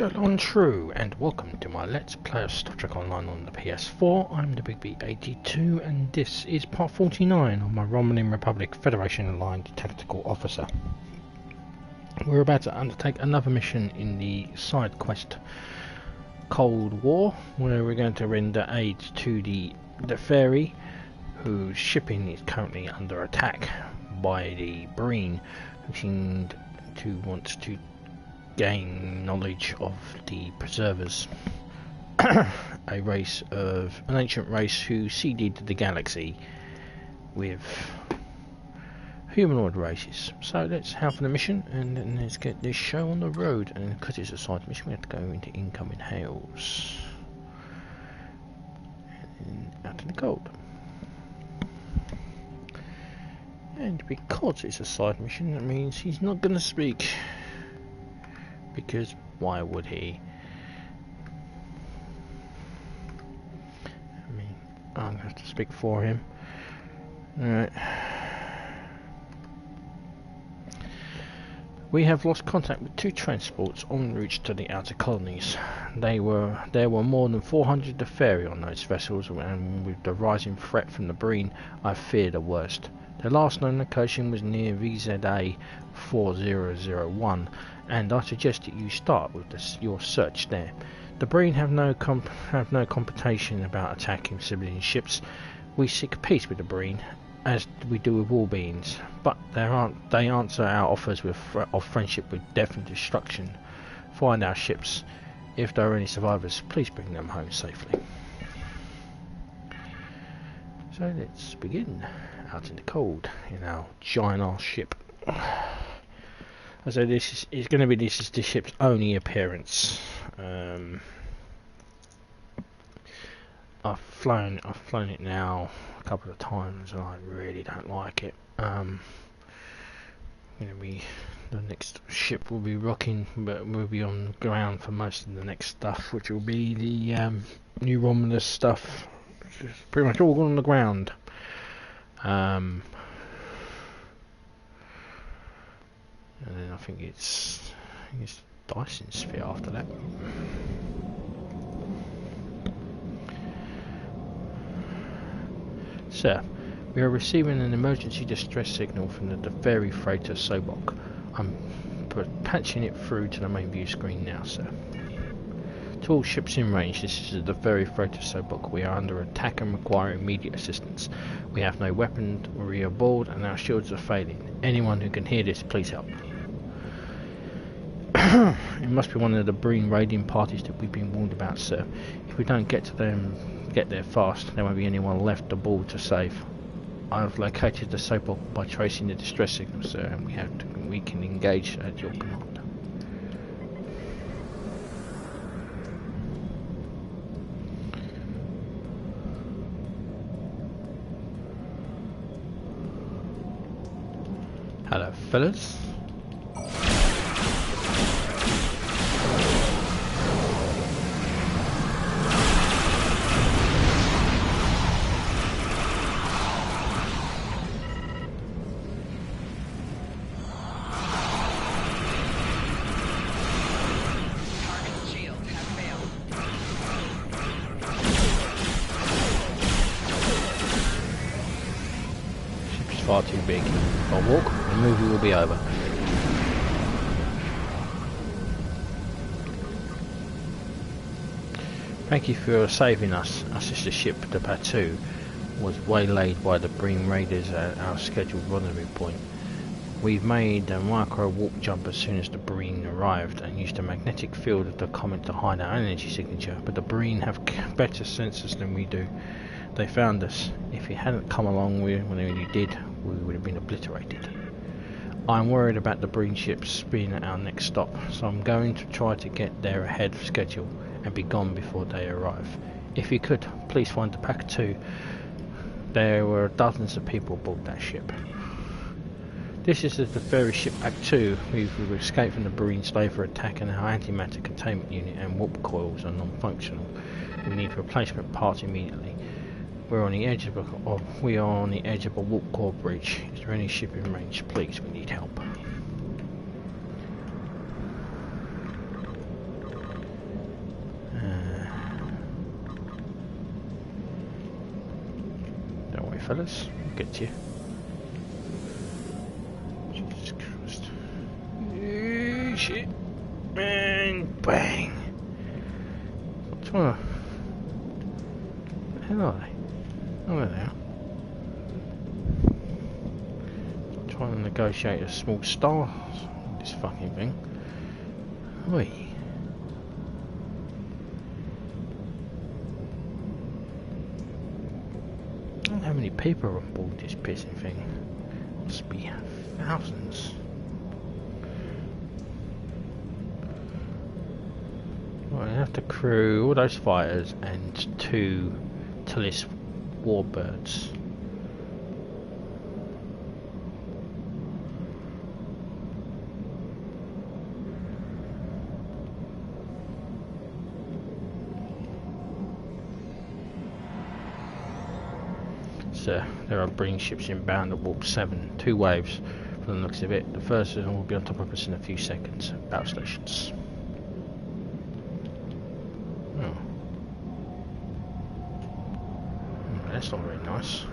Jalon True, and welcome to my Let's Play of Star Trek Online on the PS4. I'm the Big B82, and this is part 49 of my Romulan Republic Federation Aligned Tactical Officer. We're about to undertake another mission in the side quest Cold War, where we're going to render aid to the Deferi, whose shipping is currently under attack by the Breen, who seemed to want to gain knowledge of the preservers, an ancient race who seeded the galaxy with humanoid races. So let's head for the mission and then let's get this show on the road. And because it's a side mission, we have to go into incoming hails and out in the cold. And because it's a side mission, that means he's not going to speak. Because why would he? I mean, I'm going to have to speak for him. Alright. We have lost contact with two transports en route to the outer colonies. There were more than 400 Deferi on those vessels, and with the rising threat from the Breen, I fear the worst. The last known location was near VZA 4001, and I suggest that you start with your search there. The Breen have no computation about attacking civilian ships. We seek peace with the Breen, as we do with all beings, but they answer our offers of friendship with death and destruction. Find our ships. If there are any survivors, please bring them home safely. So let's begin. Out in the cold in our giant ass ship. So this is going to be the ship's only appearance. I've flown it now a couple of times, and I really don't like it. The next ship will be rocking, but we'll be on the ground for most of the next stuff, which will be the new Romulus stuff. It's pretty much all on the ground. And then I think it's Dyson Sphere after that. Sir, we are receiving an emergency distress signal from the Deferi freighter Sobok. I'm patching it through to the main view screen now, sir. To all ships in range, this is the Deferi freighter Sobok. We are under attack and require immediate assistance. We have no weaponry aboard and our shields are failing. Anyone who can hear this, please help. It must be one of the Breen raiding parties that we've been warned about, sir. If we don't get there fast, there won't be anyone left aboard to save. I have located the Sobok by tracing the distress signal, sir, and we can engage at your command. Hello, fellas. Ship's far too big. I'll walk. The movie will be over. Thank you for saving us. Our sister ship, the Batu, was waylaid by the Breen raiders at our scheduled rendezvous point. We've made a micro warp jump as soon as the Breen arrived and used the magnetic field of the comet to hide our energy signature, but the Breen have better sensors than we do. They found us. If he hadn't come along when he did, we would have been obliterated. I'm worried about the Breen ships being at our next stop, so I'm going to try to get there ahead of schedule and be gone before they arrive. If you could, please find the Pack 2. There were dozens of people aboard that ship. This is the Deferi ship Pack 2. We've escaped from the Breen slaver attack, and our antimatter containment unit and warp coils are non-functional. We need replacement parts immediately. We are on the edge of a warp core breach. Is there any ship in range? Please, we need help. fellas. We'll get to you. Jesus Christ. Shit. And bang. What's wrong? Where the hell are they? Oh, there they are. Trying to negotiate a small star. This fucking thing. Oi. I don't know how many people are on board this pissing thing. Must be thousands. Right, I have to crew all those fighters and 2 Tillis warbirds. So there are Breen ships inbound at warp 7, 2 waves from the looks of it. The first one will be on top of us in a few seconds. Battle stations. Oh. That's not very nice.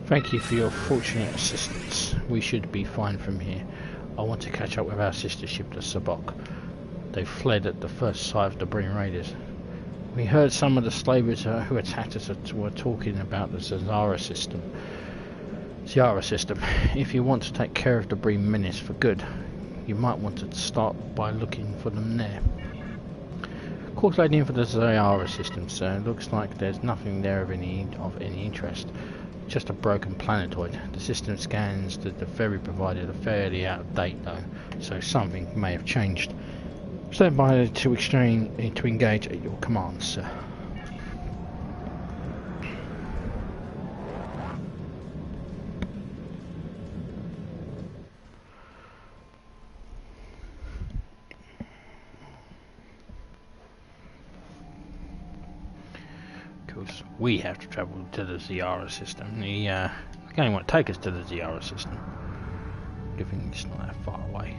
Thank you for your fortunate assistance. We should be fine from here. I want to catch up with our sister ship, the Sabok. They fled at the first sight of the Breen raiders. We heard some of the slavers who attacked us were talking about the Ziara system. If you want to take care of the Breen menace for good, you might want to start by looking for them there. Calculating for the Ziara system, sir. Looks like there's nothing there of any interest. Just a broken planetoid. The system scans that the ferry provided are fairly out of date though, so something may have changed. Stand by to engage at your command, sir. Because we have to travel to the Ziara system. The game won't take us to the Ziara system. Given it's not that far away.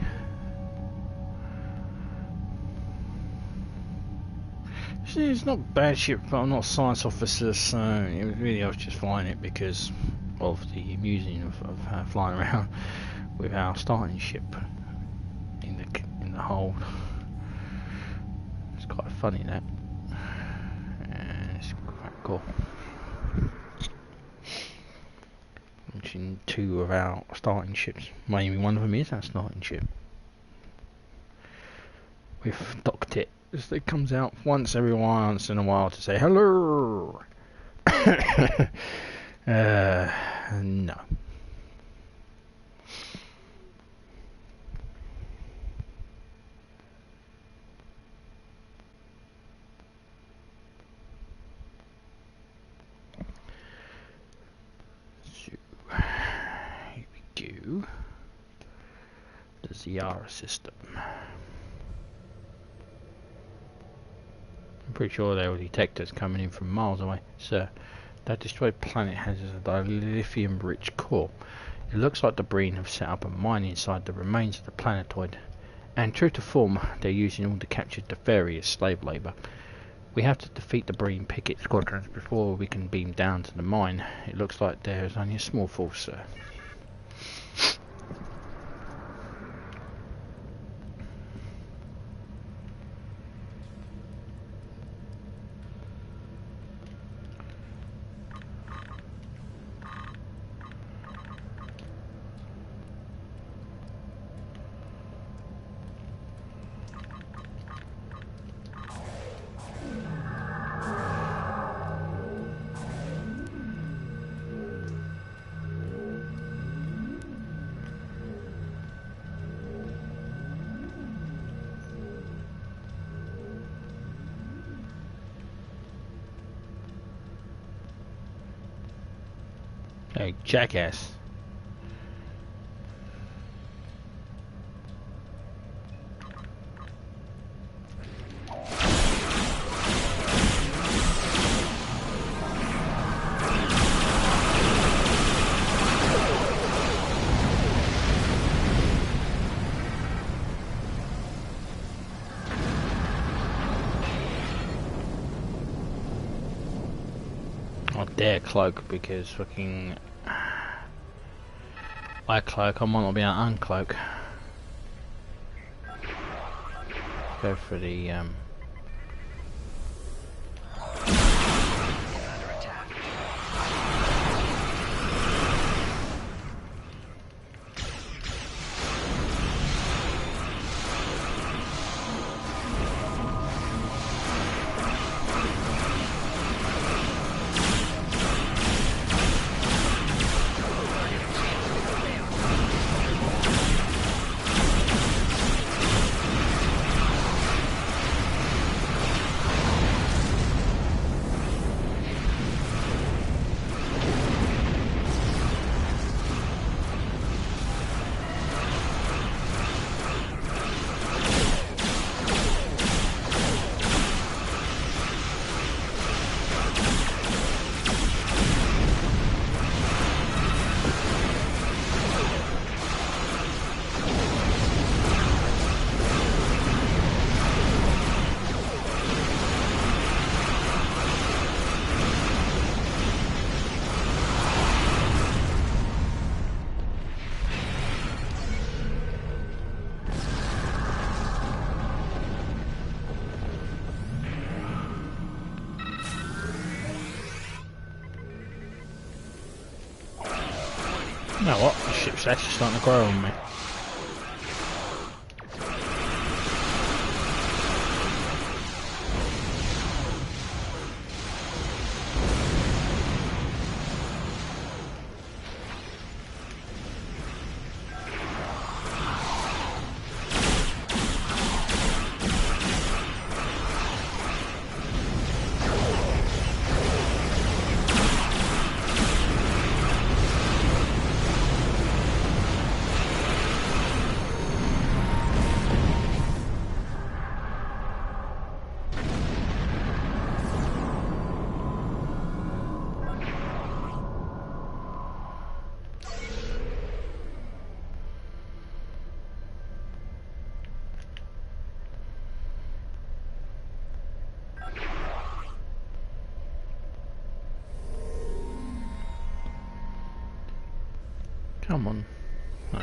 It's not a bad ship, but I'm not a science officer, so I was just flying it because of the amusing of flying around with our starting ship in the hold. It's quite funny that. It's quite cool. Launching 2 of our starting ships. Maybe one of them is our starting ship. We've docked it. It comes out once in a while to say hello. No. So here we go. The Ziara system. I'm pretty sure they will detect us coming in from miles away. Sir, that destroyed planet has a dilithium-rich core. It looks like the Breen have set up a mine inside the remains of the planetoid. And true to form, they're using all the captured Deferi as slave labour. We have to defeat the Breen picket squadrons before we can beam down to the mine. It looks like there is only a small force, sir. Hey, jackass. Dare cloak because fucking I cloak, I might not be able to uncloak. Go for the you know what? The ship's actually starting to grow on me. Come on. No.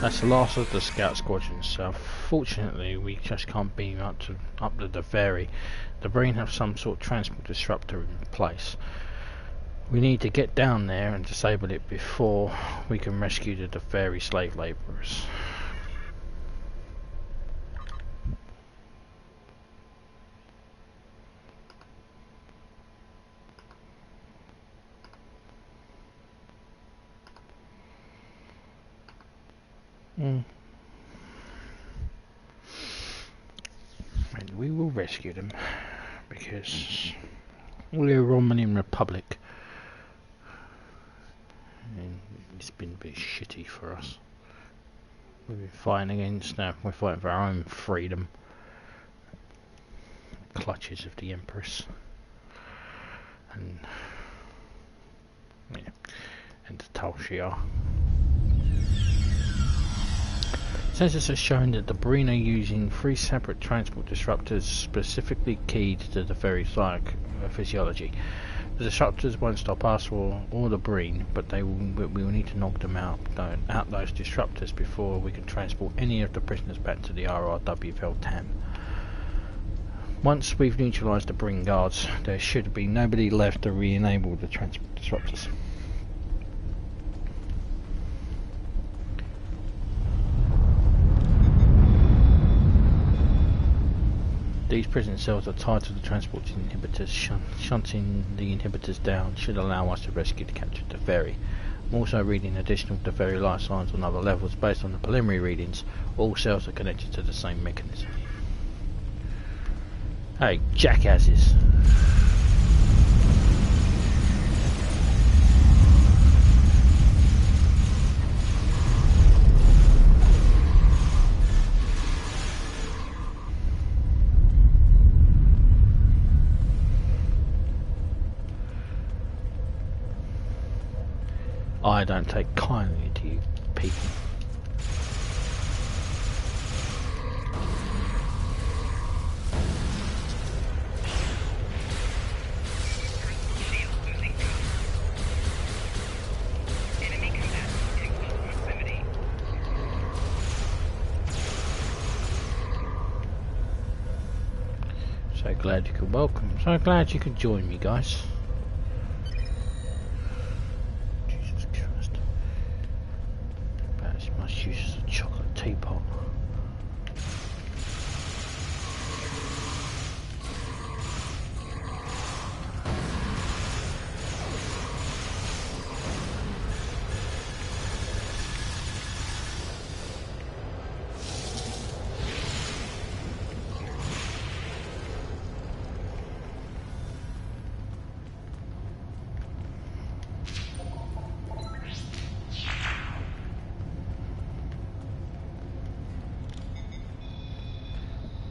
That's the last of the scout squadrons, so fortunately we just can't beam up to the Deferi. The Breen have some sort of transport disruptor in place. We need to get down there and disable it before we can rescue the Deferi slave labourers. And we will rescue them because we're a Romulan Republic and it's been a bit shitty for us. We've been fighting against, we're fighting for our own freedom. Clutches of the Empress. And yeah, and the Talshia. Census has shown that the Breen are using 3 separate transport disruptors specifically keyed to the Deferi physiology. The disruptors won't stop us or the Breen, but we will need to knock them out those disruptors before we can transport any of the prisoners back to the RRW Veltam. Once we've neutralised the Breen guards, there should be nobody left to re-enable the transport disruptors. These prison cells are tied to the transport inhibitors. Shunting the inhibitors down should allow us to rescue the captured Deferi. I'm also reading additional Deferi life signs on other levels. Based on the preliminary readings, all cells are connected to the same mechanism. Hey, jackasses! don't take kindly to you people. So glad you could welcome. So glad you could join me, guys. Jesus Christ. About as much use as a chocolate teapot.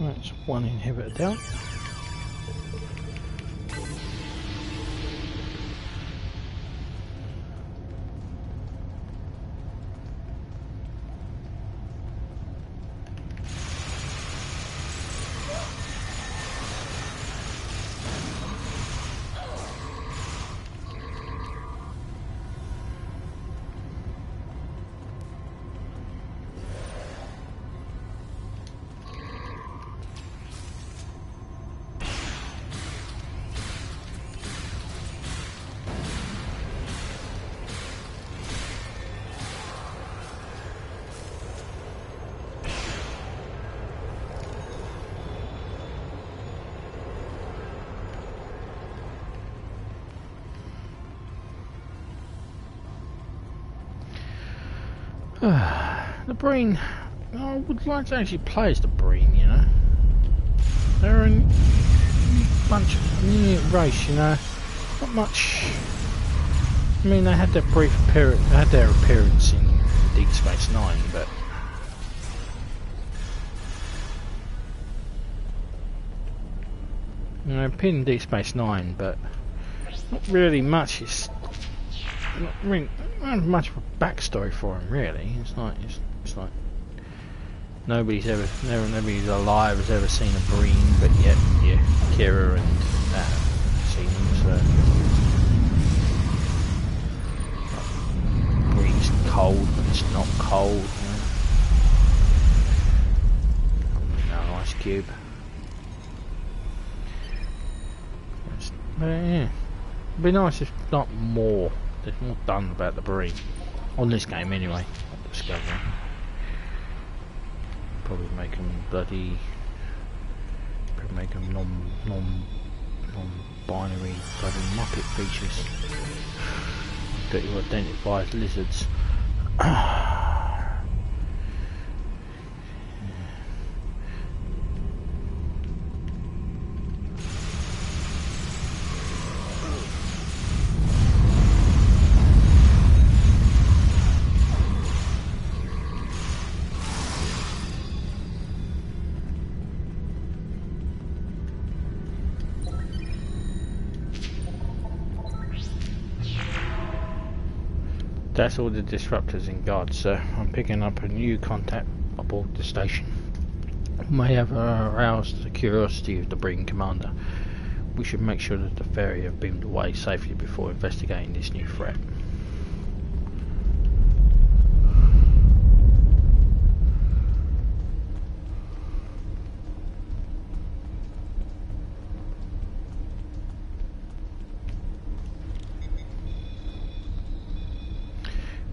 That's one inhibitor down. The Breen, I would like to actually play as the Breen, you know. They're a bunch of unit race, you know. Not much. I mean, they had their brief appearance, in Deep Space Nine, but you know, in Deep Space Nine, but not really much. It's not really not much of a backstory for him, really. It's like nobody's alive has ever seen a Breen, but yet, yeah, Kira and that have seen them. So Breen's cold, but it's not cold. You know? No ice cube. But yeah, it'd be nice if not more. There's more done about the Breen on this game anyway. Not Discovery. Probably make them bloody. Probably make them non-binary bloody Muppet features that you identify as lizards. That's all the disruptors in guard, sir. I'm picking up a new contact aboard the station. May have aroused the curiosity of the Breen commander. We should make sure that the ferry have beamed away safely before investigating this new threat.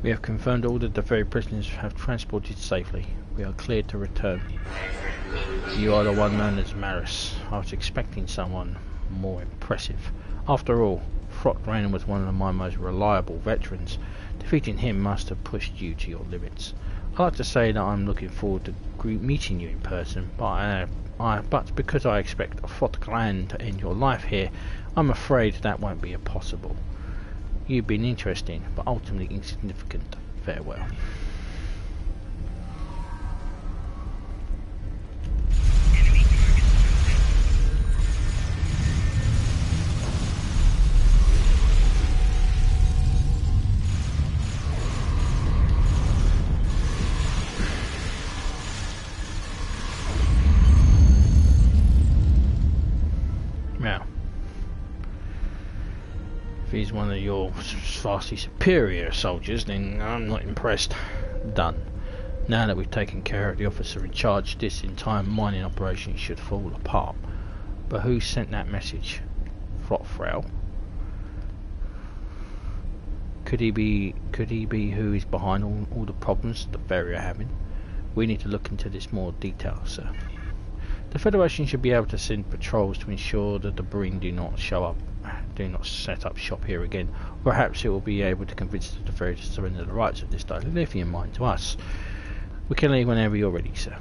We have confirmed all the Deferi prisoners have transported safely. We are cleared to return. You are the one known as Maris. I was expecting someone more impressive. After all, Frot Rainer was one of my most reliable veterans. Defeating him must have pushed you to your limits. I like to say that I'm looking forward to meeting you in person, but because I expect a Frot clan to end your life here, I'm afraid that won't be possible. You've been interesting, but ultimately insignificant. Farewell. one of your vastly superior soldiers, then I'm not impressed. Done. Now that we've taken care of the officer in charge, this entire mining operation should fall apart. But who sent that message? Frotfrau? Could he be who is behind all the problems the Deferi are having? We need to look into this more detail, sir. The Federation should be able to send patrols to ensure that the Breen do not set up shop here again. Perhaps it will be able to convince the Deferi to surrender the rights of this dilithium mine to us. We can leave whenever you're ready, sir.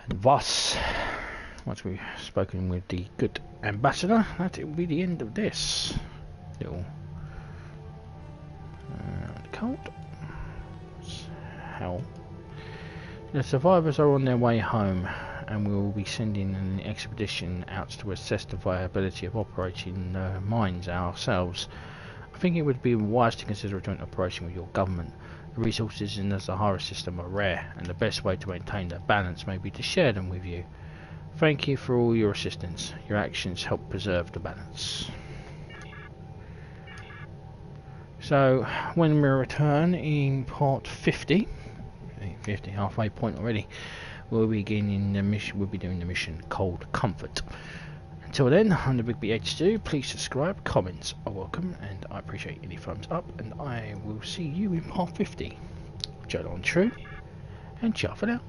And thus, once we've spoken with the good ambassador, that it will be the end of this little cult. Hell. The survivors are on their way home, and we will be sending an expedition out to assess the viability of operating mines ourselves. I think it would be wise to consider a joint operation with your government. The resources in the Sahara system are rare, and the best way to maintain their balance may be to share them with you. Thank you for all your assistance. Your actions help preserve the balance. So, when we return in part 50, halfway point already, we'll be beginning the mission. We'll be doing the mission Cold Comfort. Until then, I'm the Big BH2. Please subscribe, comments are welcome, and I appreciate any thumbs up. And I will see you in part 50. Joe on true, and ciao for now.